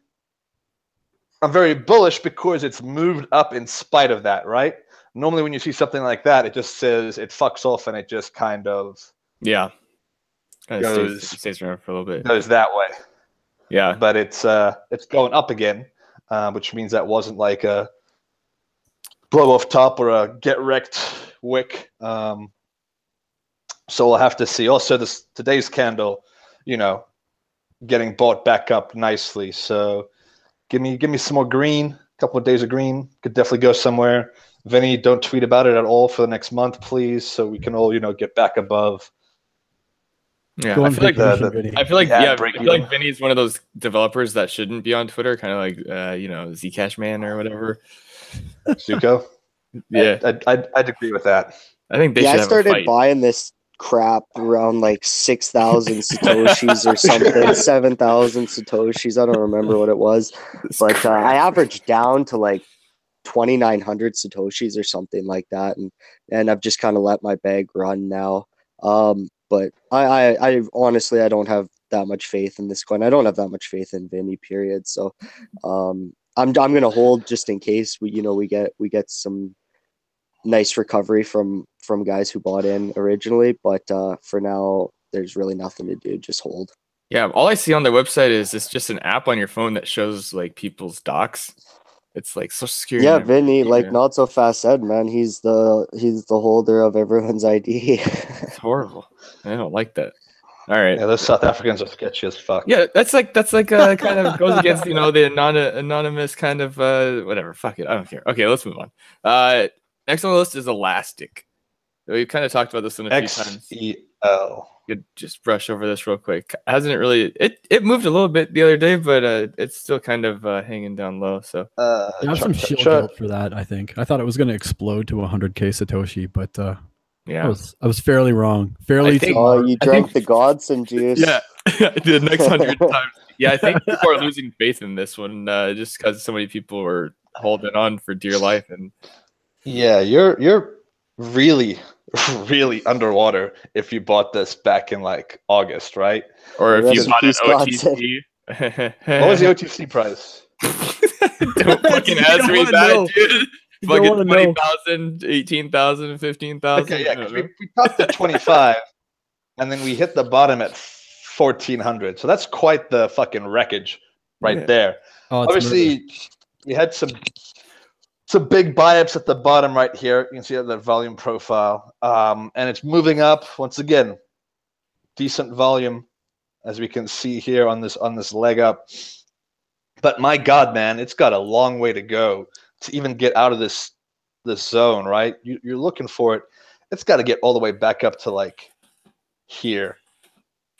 I'm very bullish because it's moved up in spite of that, right? Normally when you see something like that, it just says it fucks off and it just kind of stays around for a little bit. Goes that way. Yeah. But it's going up again, which means that wasn't like a blow off top or a get wrecked wick. So we'll have to see. Also, today's candle, getting bought back up nicely. So give me some more green. A couple of days of green could definitely go somewhere. Vinny, don't tweet about it at all for the next month, please, so we can all get back above. Yeah, I feel like Vinny is one of those developers that shouldn't be on Twitter, kind of like Zcash Man or whatever. Zuko. Yeah, I'd agree with that. I think they should have a started fight. buying this crap around like 6,000 satoshis or something, 7,000 satoshis. I don't remember what it was, but I averaged down to like 2,900 satoshis or something like that, and I've just kind of let my bag run now. But I honestly I don't have that much faith in this coin. I don't have that much faith in Vinny, period. So I'm gonna hold just in case we get some nice recovery from guys who bought in originally, but for now there's really nothing to do. Just hold. Yeah, all I see on their website is it's just an app on your phone that shows like people's docs. It's like Social Security. Yeah, Vinny, like not so fast said, man. He's the holder of everyone's ID. It's horrible. I don't like that. All right. Yeah, those South Africans are sketchy as fuck. Yeah, that's like kind of goes against the anonymous kind of whatever. Fuck it, I don't care. Okay, let's move on. Next on the list is Elastic. We've kind of talked about this one a few times. could just brush over this real quick. Hasn't it really? It moved a little bit the other day, but it's still kind of hanging down low. So I have some shield guilt for that. I think I thought it was going to explode to 100k Satoshi, but yeah, I was fairly wrong. Fairly. Oh, you drank the Godson juice. Yeah, the next 100 times. Yeah, I think people are losing faith in this one just because so many people were holding on for dear life. And yeah, you're really underwater if you bought this back in like August, right? Or if you Rest in bought an peace, Godson. OTC. What was the OTC price? Don't fucking You ask don't me wanna that, know. dude. You don't Fucking wanna know. 20,000, 18,000, 15,000. Okay, yeah, 'cause we topped at 25, and then we hit the bottom at 1,400. So that's quite the fucking wreckage right Yeah. there. Oh, it's Obviously, we had some big buy-ups at the bottom right here. You can see that volume profile, and it's moving up once again. Decent volume, as we can see here on this leg up. But my God, man, it's got a long way to go to even get out of this zone, right? You're looking for it. It's got to get all the way back up to like here,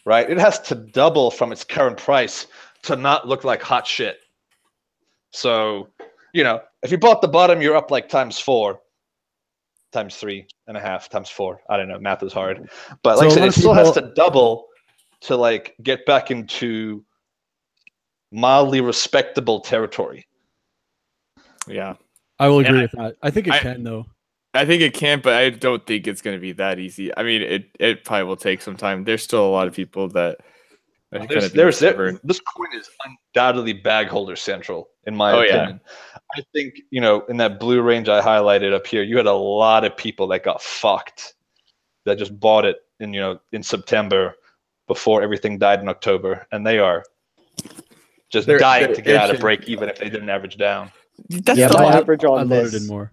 right? It has to double from its current price to not look like hot shit. So, if you bought the bottom, you're up like times 4, times 3.5, times 4. I don't know. Math is hard. But like I said, it still has to double to like get back into mildly respectable territory. Yeah. I will agree with that. I think it can, though. I think it can, but I don't think it's going to be that easy. I mean, it probably will take some time. There's still a lot of people that this coin is undoubtedly bag holder central, in my opinion. Yeah. I think, in that blue range I highlighted up here, you had a lot of people that got fucked that just bought it in September before everything died in October, and they are just dying to get out of break even if they didn't average down. My average on this. Loaded in more.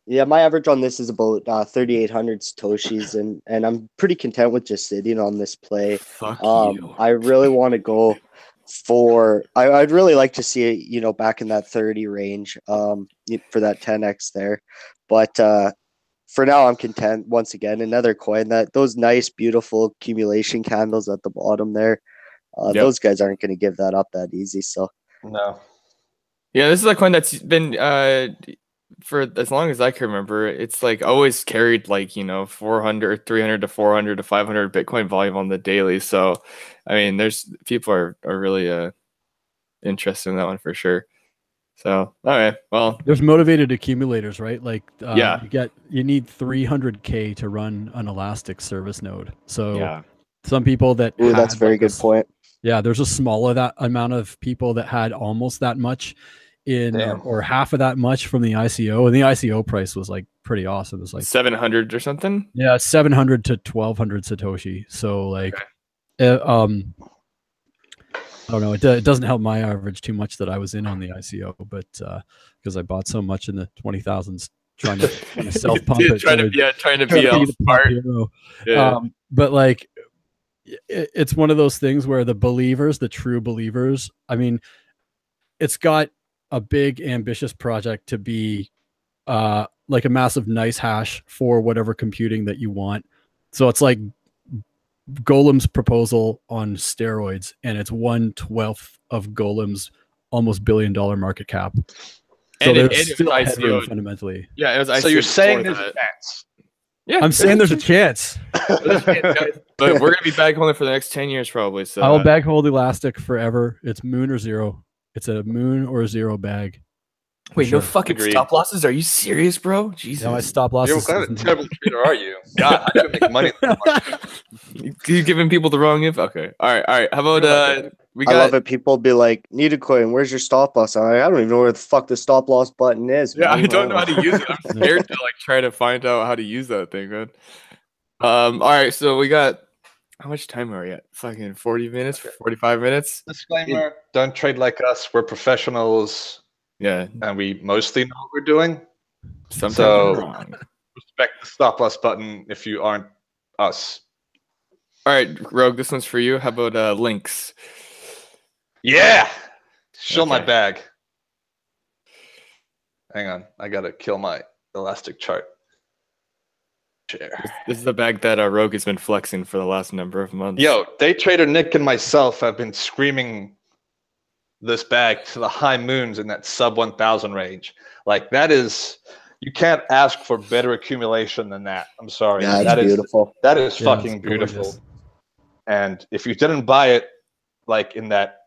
Yeah, my average on this is about 3,800 Satoshis, and I'm pretty content with just sitting on this play. Fuck you. I really want to go for. I'd really like to see it, back in that 30 range, for that 10x there. But for now, I'm content. Once again, another coin those nice, beautiful accumulation candles at the bottom there. Those guys aren't going to give that up that easy. So no. Yeah, this is a coin that's been for as long as I can remember. It's like always carried like 400, 300 to 400 to 500 Bitcoin volume on the daily. So, I mean, people are really interested in that one for sure. So, all right, well, there's motivated accumulators, right? Like, yeah, you need 300k to run an Elastic service node. So, yeah, some people that that's a very good point. Yeah, there's a smaller amount of people that had almost that much or half of that much from the ICO, and the ICO price was like pretty awesome. It was like 700 or something. Yeah, 700 to 1,200 Satoshi. So like, I don't know. It doesn't help my average too much that I was in on the ICO, but because I bought so much in the 20,000s, trying to self pump it, trying to be a part hero. Yeah. But like, it's one of those things where the true believers, I mean, it's got a big ambitious project to be like a massive nice hash for whatever computing that you want. So it's like Golem's proposal on steroids, and it's 1/12 of Golem's almost $1 billion market cap. So there's still headroom fundamentally. Yeah, it was. So you're saying there's a chance? Yeah, I'm saying there's a chance. But we're gonna be bag holding for the next 10 years probably. So I'll bag hold Elastic forever. It's moon or zero. It's a moon or zero bag. Wait, no fucking stop losses? Are you serious, bro? Jesus. No, my stop losses. What kind of terrible trader are you? God, I couldn't make money. You giving people the wrong info? Okay. All right. How about I love it. People be like, "Need a coin. Where's your stop loss?" I'm like, I don't even know where the fuck the stop loss button is. Yeah, I don't know how to use it. I'm scared to like try to find out how to use that thing, man. All right, so we got how much time are we at? Fucking 40 minutes, 45 minutes. Disclaimer: don't trade like us. We're professionals. Yeah, and we mostly know what we're doing. Sometimes so wrong. Respect the stop loss button if you aren't us. All right, Rogue, this one's for you. How about LINX? Yeah, show my bag. Hang on, I gotta kill my Elastic chart. Share. This is the bag that Rogue has been flexing for the last number of months. Yo, day trader Nick and myself have been screaming this bag to the high moons in that sub 1,000 range. Like that is, you can't ask for better accumulation than that. I'm sorry. Yeah, that it's beautiful. That is Yeah, fucking it's beautiful. gorgeous. And if you didn't buy it, like in that,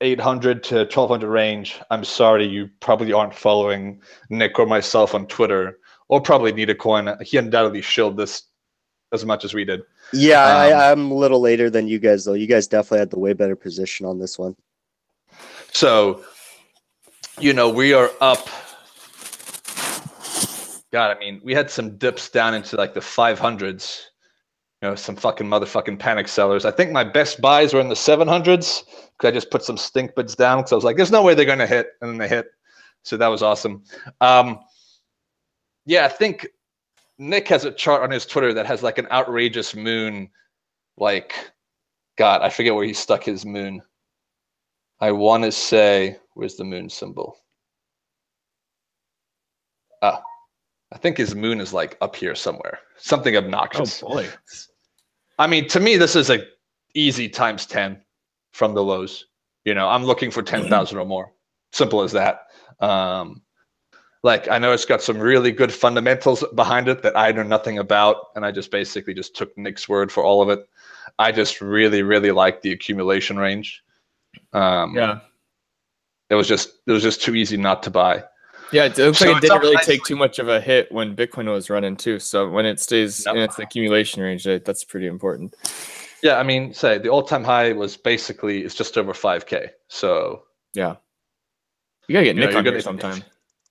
800 to 1,200 range, I'm sorry, you probably aren't following Nick or myself on Twitter, or probably need a coin. He undoubtedly shilled this as much as we did. Yeah, I'm a little later than you guys, though. You guys definitely had the way better position on this one. So, we are up. God, I mean, we had some dips down into like the 500s. Some fucking motherfucking panic sellers. I think my best buys were in the 700s because I just put some stink bids down because I was like, there's no way they're going to hit. And then they hit. So that was awesome. Yeah, I think Nick has a chart on his Twitter that has like an outrageous moon. Like, God, I forget where he stuck his moon. I want to say, where's the moon symbol? I think his moon is like up here somewhere. Something obnoxious. Oh boy. I mean, to me, this is a easy times 10 from the lows. I'm looking for 10,000 or more. Simple as that. Like, I know it's got some really good fundamentals behind it that I know nothing about, and I just basically just took Nick's word for all of it. I just really, really like the accumulation range. Yeah. It was just too easy not to buy. Yeah, it looks So like it it's didn't up really nicely. take too much of a hit when Bitcoin was running too. So when it stays Nope. in its accumulation range, that's pretty important. Yeah, I mean, say the all-time high was basically it's just over 5K. So Yeah. You gotta get Nick you're on here gonna- sometime.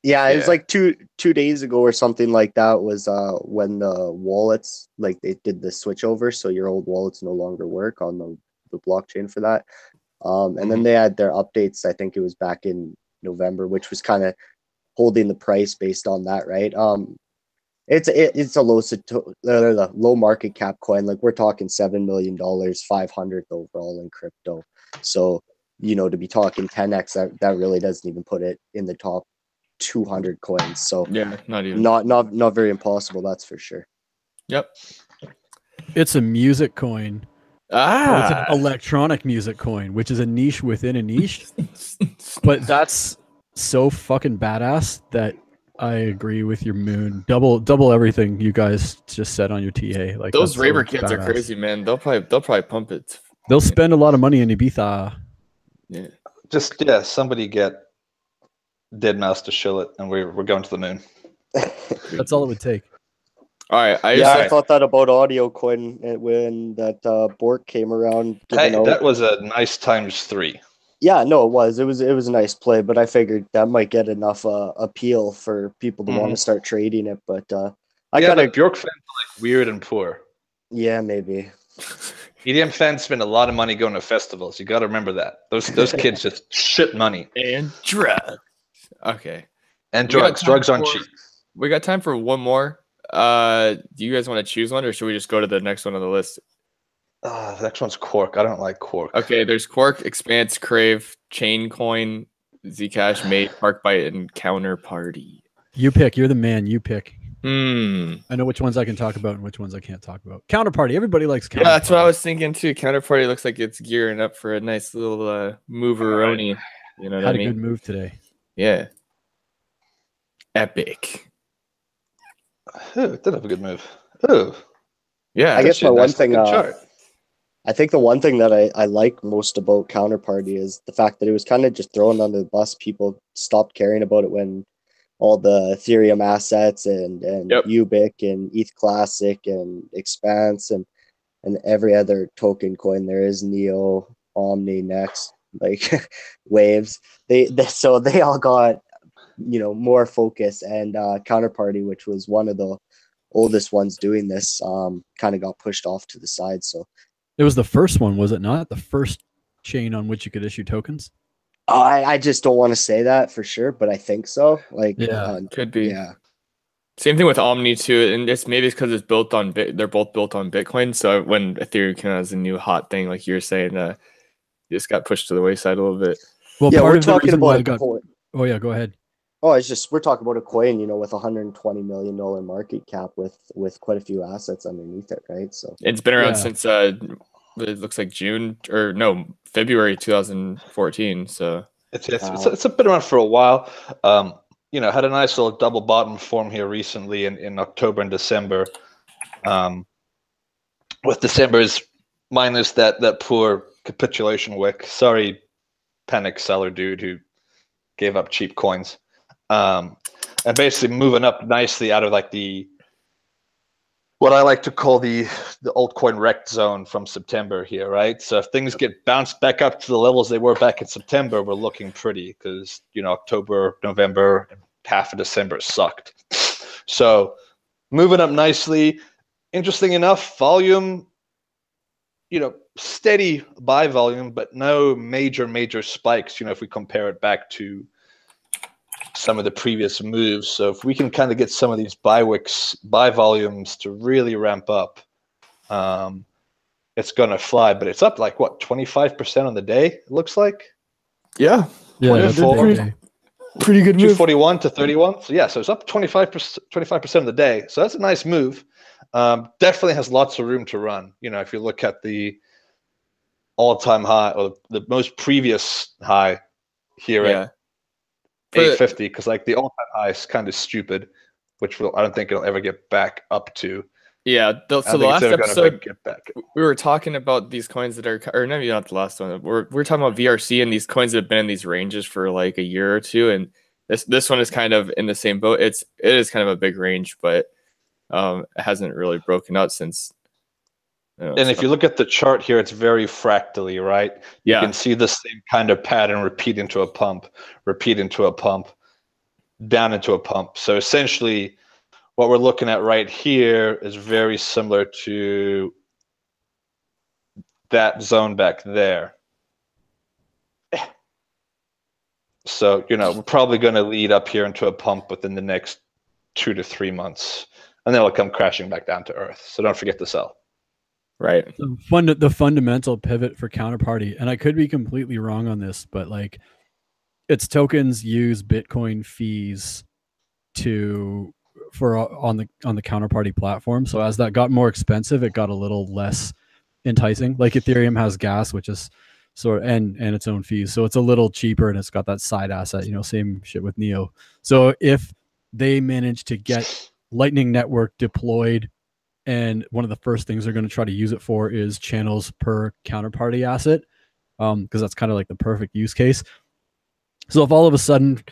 Yeah, it was Yeah. like two days ago or something like that was when the wallets, like they did the switch over, so your old wallets no longer work on the blockchain for that. And then they had their updates, I think it was back in November, which was kind of holding the price based on that, right? It's a low market cap coin. Like we're talking $7 million, 500 overall in crypto. So, to be talking 10x, that really doesn't even put it in the top 200 coins. So Yeah, not even. not very impossible, that's for sure. Yep. It's a music coin. It's Ah. an electronic music coin, which is a niche within a niche. But that's so fucking badass that I agree with your moon. Double everything you guys just said on your TA. Like Those that's so raver kids are badass. crazy, man. They'll probably pump it. They'll spend a lot of money in Ibiza. Yeah. just somebody get Deadmau5 to shill it, and we're going to the moon. That's all it would take. All right. I thought that about audio coin when that Bork came around. Hey, giving out- that was a nice times 3. Yeah, no, it was a nice play, but I figured that might get enough appeal for people to want to start trading it. But I kind of Bjork fans are like weird and poor. yeah, maybe. EDM fans spend a lot of money going to festivals. You got to remember that. Those kids just shit money. And drugs. Okay. And We got drugs. time Drugs aren't for- cheap. We got time for one more. Do you guys want to choose one, or should we just go to the next one on the list? The next one's Quark. I don't like Quark. Okay, there's Quark, Expanse, Crave, Chaincoin, Zcash, Mate, Parkbyte, and Counterparty. You pick. You're the man. You pick. Hmm. I know which ones I can talk about and which ones I can't talk about. Counterparty. Everybody likes Counterparty. Yeah, that's what I was thinking too. Counterparty looks like it's gearing up for a nice little moveroni. You know what Had I a good mean? move today. Yeah. Epic. Ooh, it did have a good move. Ooh. Yeah. I guess Actually, my one nice thing, looking chart. I think the one thing that I like most about Counterparty is the fact that it was kind of just thrown under the bus. People stopped caring about it when all the Ethereum assets and Yep. Ubiq and ETH Classic and Expanse and every other token coin there is, Neo, Omni, Next, like Waves. So they all got more focus, and Counterparty, which was one of the oldest ones doing this, kind of got pushed off to the side. So It was the first one, was it not? The first chain on which you could issue tokens? I just don't want to say that for sure, but I think so. Like, Yeah, Could be. yeah. Same thing with Omni too, and maybe it's because it's built on they're both built on Bitcoin. So when Ethereum came out as a new hot thing, like you were saying, just got pushed to the wayside a little bit. Well, Yeah, part we're of the talking reason why about I got. Oh yeah, go ahead. Oh, it's just we're talking about a coin, you know, with $120 million market cap with quite a few assets underneath it, right? So It's been around Yeah. since it looks like June or no, February 2014. So It's been around for a while. You know, had a nice little double bottom form here recently in October and December. With December's minus that poor capitulation wick. Sorry, panic seller dude who gave up cheap coins. And basically moving up nicely out of like what I like to call the altcoin wrecked zone from September here, right? So if things get bounced back up to the levels they were back in September, we're looking pretty because, you know, October, November, and half of December sucked. So moving up nicely. Interesting enough, volume, you know, steady buy volume, but no major spikes, you know, if we compare it back to some of the previous moves. So if we can kind of get some of these buy volumes to really ramp up, it's going to fly. But it's up like, what, 25% on the day, it looks like? Yeah, that's a big day. pretty good move. 241 to 31. So yeah, so it's up 25% of the day. So that's a nice move. Definitely has lots of room to run. You know, if you look at the all-time high or the most previous high here at 850, because like the all-time high is kind of stupid, which I don't think it'll ever get back up to. Yeah, so the last episode get back. we were talking about these coins that are, or maybe not the last one. We're talking about VRC and these coins that have been in these ranges for like a year or two, and this one is kind of in the same boat. It is kind of a big range, but it hasn't really broken out since. And if you look at the chart here, it's very fractally, right? You can see the same kind of pattern repeat into a pump, down into a pump. So essentially, what we're looking at right here is very similar to that zone back there. So, you know, we're probably going to lead up here into a pump within the next 2 to 3 months, and then it'll come crashing back down to earth. So don't forget to sell. Right. The fundamental pivot for Counterparty, and I could be completely wrong on this, but like its tokens use Bitcoin fees on the Counterparty platform. So as that got more expensive, it got a little less enticing. Like Ethereum has gas, which is and its own fees. So it's a little cheaper and it's got that side asset, you know, same shit with Neo. So if they manage to get Lightning Network deployed, and one of the first things they're going to try to use it for is channels per counterparty asset, because that's kind of like the perfect use case. So if all of a sudden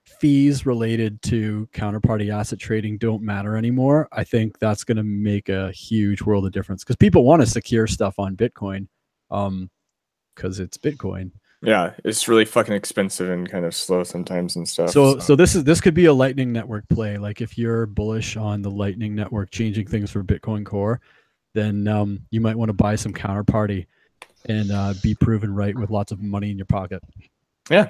fees related to counterparty asset trading don't matter anymore, I think that's going to make a huge world of difference, because people want to secure stuff on Bitcoin, because it's Bitcoin. Yeah, it's really fucking expensive and kind of slow sometimes and stuff. So this could be a Lightning Network play. Like if you're bullish on the Lightning Network changing things for Bitcoin Core, then you might want to buy some Counterparty and be proven right with lots of money in your pocket. Yeah.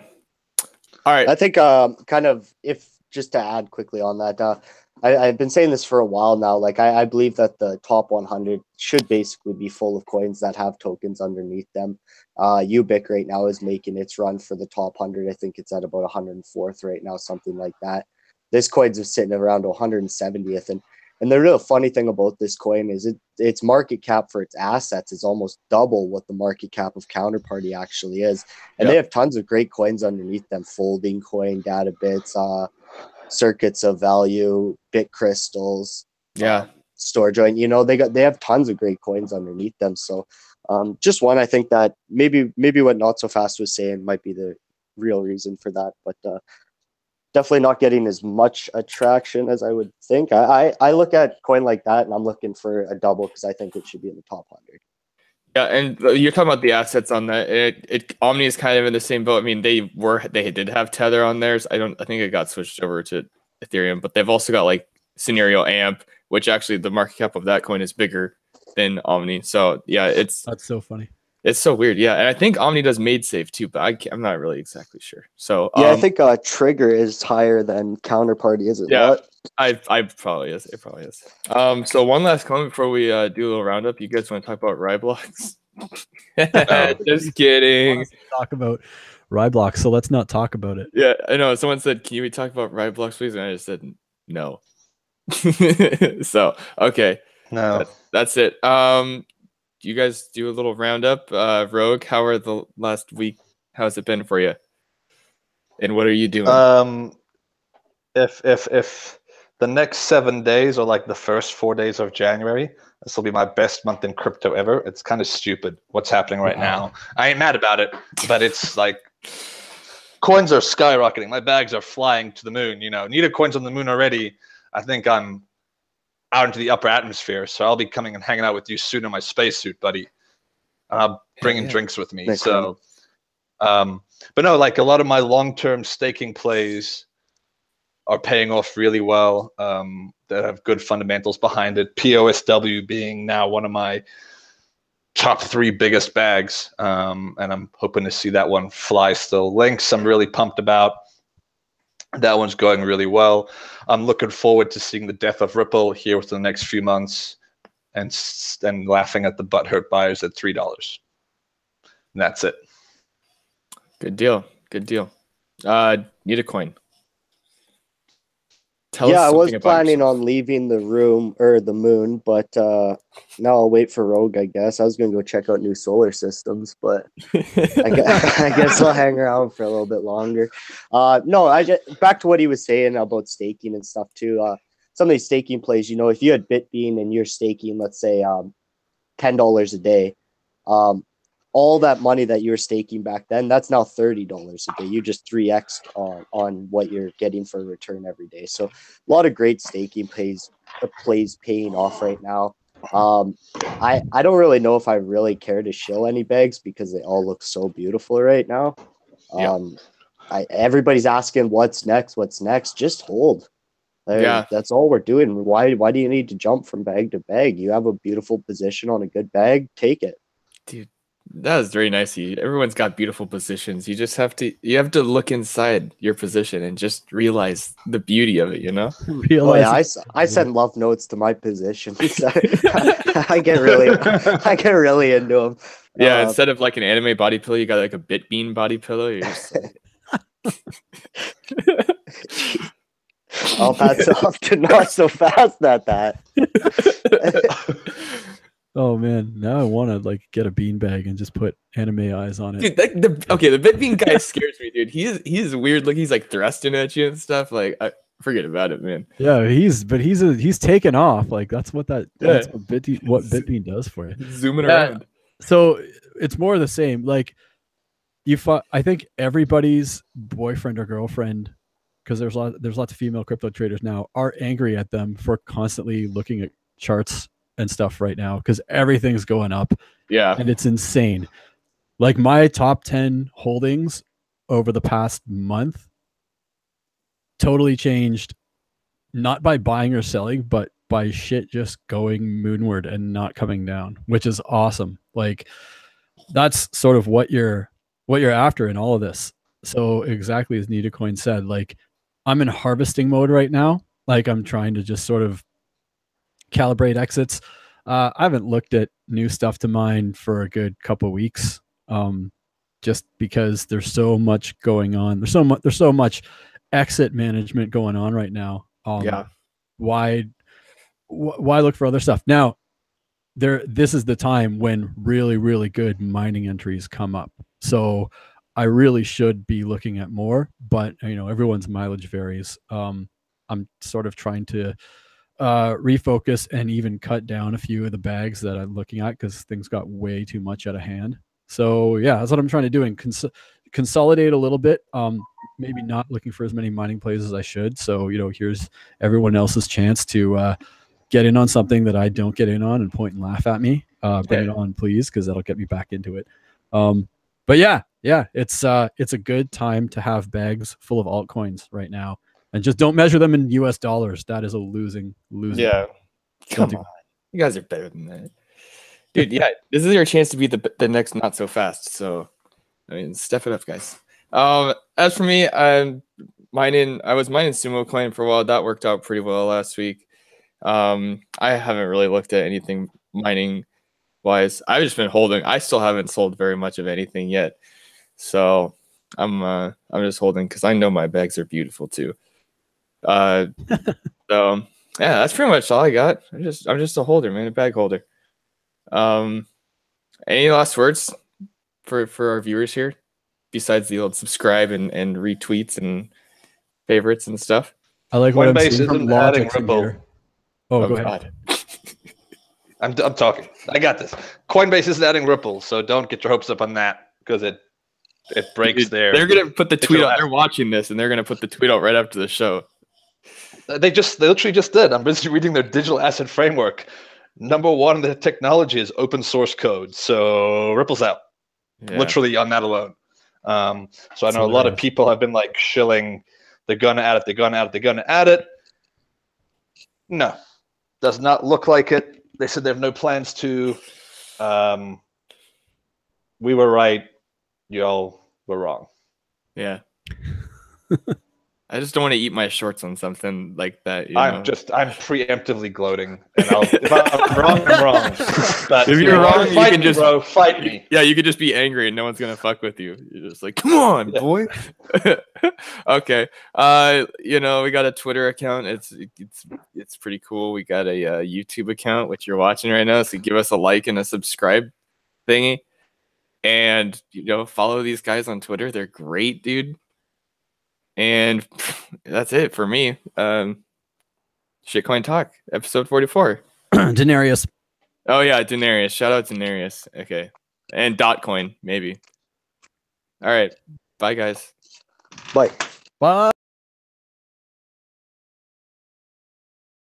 All right. I think kind of, if just to add quickly on that, I've been saying this for a while now. Like I believe that the top 100 should basically be full of coins that have tokens underneath them. UBIC right now is making its run for the top 100. I think it's at about 104th right now, something like that. This coin's is sitting around 170th, and the real funny thing about this coin is its market cap for its assets is almost double what the market cap of Counterparty actually is. And they have tons of great coins underneath them: Folding Coin, Data Bits, Circuits of Value, Bit Crystals, StoreJoin. You know, they have tons of great coins underneath them. So just one, I think that maybe what Not So Fast was saying might be the real reason for that, but definitely not getting as much attraction as I would think. I look at coin like that and I'm looking for a double, because I think it should be in the top 100. Yeah, and you're talking about the assets on that. Omni is kind of in the same boat. I mean, they did have Tether on theirs. I think it got switched over to Ethereum, but they've also got like Scenario Amp, which actually the market cap of that coin is bigger than Omni. So yeah, that's so funny. It's so weird. Yeah, and I think Omni does MadeSafe too, but I'm not really exactly sure. So yeah, I think Trigger is higher than Counterparty, is it? Yeah, I probably is. It probably is. So one last comment before we do a little roundup. You guys want to talk about Ryblox? Just kidding. Talk about Ryblock, so let's not talk about it. Yeah, I know. Someone said, "Can we talk about Ryblock, please?" And I just said no. So okay, No. that's it. You guys do a little roundup. Rogue, how are the last week? How's it been for you? And what are you doing? If the next 7 days are like the first 4 days of January, this will be my best month in crypto ever. It's kind of stupid what's happening right now. I ain't mad about it, but it's like coins are skyrocketing. My bags are flying to the moon. You know, Nita coins on the moon already. I think I'm out into the upper atmosphere, so I'll be coming and hanging out with you soon in my spacesuit, buddy. Bringing drinks with me. So, but no, like a lot of my long-term staking plays are paying off really well, that have good fundamentals behind it. POSW being now one of my top 3 biggest bags, and I'm hoping to see that one fly still. LINX, I'm really pumped about. That one's going really well. I'm looking forward to seeing the death of Ripple here within the next few months, and laughing at the butthurt buyers at $3. And that's it. Good deal. Good deal. Need a coin. Tell Yeah, us I was something about planning yourself. on leaving the room or the moon, but now I'll wait for Rogue, I guess. I was going to go check out new solar systems, but I guess I'll hang around for a little bit longer. No, back to what he was saying about staking and stuff too. Some of these staking plays, you know, if you had Bitbean and you're staking, let's say $10 a day, all that money that you were staking back then, that's now $30 a day. You just 3x on what you're getting for a return every day. So a lot of great staking plays paying off right now. I don't really know if I really care to shill any bags because they all look so beautiful right now. Everybody's asking what's next. Just hold. That's all we're doing. Why do you need to jump from bag to bag? You have a beautiful position on a good bag, take it. Dude, that was very nice of you. Everyone's got beautiful positions. You just have to look inside your position and just realize the beauty of it, you know? Oh yeah, I send love notes to my positions. I get really into them. Yeah, instead of like an anime body pillow, you got like a Bitbean body pillow. You're just like... I'll pass it off to not so fast at that. Oh man, now I want to like get a beanbag and just put anime eyes on it. Dude, the Bitbean guy scares me, dude. He's weird looking. He's like thrusting at you and stuff. Like, forget about it, man. Yeah, he's taken off. Like that's what Bitbean does for you. Zooming around. So it's more of the same. Like I think everybody's boyfriend or girlfriend, because there's lots of female crypto traders now, are angry at them for constantly looking at charts and stuff right now because everything's going up. Yeah. And it's insane. Like my top 10 holdings over the past month totally changed, not by buying or selling, but by shit just going moonward and not coming down, which is awesome. Like that's sort of what you're after in all of this. So exactly as NitaCoin said, like I'm in harvesting mode right now. Like I'm trying to just sort of calibrate exits. I haven't looked at new stuff to mine for a good couple of weeks, just because there's so much going on. There's so much exit management going on right now. Why look for other stuff now? This is the time when really, really good mining entries come up. So I really should be looking at more, but you know, everyone's mileage varies. I'm sort of trying to refocus and even cut down a few of the bags that I'm looking at because things got way too much out of hand. So yeah, that's what I'm trying to do and consolidate a little bit. Maybe not looking for as many mining plays as I should. So, you know, here's everyone else's chance to get in on something that I don't get in on and point and laugh at me. Bring it on, please, because that'll get me back into it. But yeah, it's a good time to have bags full of altcoins right now. And just don't measure them in US dollars. That is a losing. Yeah. Come on. You guys are better than that. Dude, yeah. This is your chance to be the next not so fast. So, I mean, step it up, guys. As for me, I was mining Sumo Coin for a while. That worked out pretty well last week. I haven't really looked at anything mining wise. I've just been holding. I still haven't sold very much of anything yet. So I'm just holding because I know my bags are beautiful too. So yeah, that's pretty much all I got. I'm just a holder, man, a bag holder. Any last words for our viewers here, besides the old subscribe and retweets and favorites and stuff? I like what I'm Coinbase seeing from isn't adding Logix in Ripple. here. Oh, Oh go ahead. God. I'm talking. I got this. Coinbase isn't adding Ripple, so don't get your hopes up on that because it breaks Dude, their. They're gonna put the tweet digital out. They're watching this, and they're gonna put the tweet out right after the show. They literally just did. I'm busy reading their digital asset framework. Number one in the technology is open source code, so Ripple's out. Yeah. Literally on that alone. So I know a lot of people have been like shilling. They're gonna add it. They're gonna add it. They're gonna add it. No, does not look like it. They said they have no plans to. We were right. Y'all were wrong. Yeah. I just don't want to eat my shorts on something like that. You know? I'm preemptively gloating. And if I'm wrong, I'm wrong. But If you're wrong, you fight can me, just bro. Fight me. Yeah, you could just be angry and no one's gonna fuck with you. You're just like, come on, boy. Okay. You know, we got a Twitter account. It's pretty cool. We got a YouTube account, which you're watching right now. So give us a like and a subscribe thingy. And you know, follow these guys on Twitter. They're great, dude. And that's it for me. Shitcoin Talk, episode 44. Denarius. Oh yeah, Denarius. Shout out Denarius. Okay. And Dotcoin, maybe. All right. Bye guys. Bye. Bye.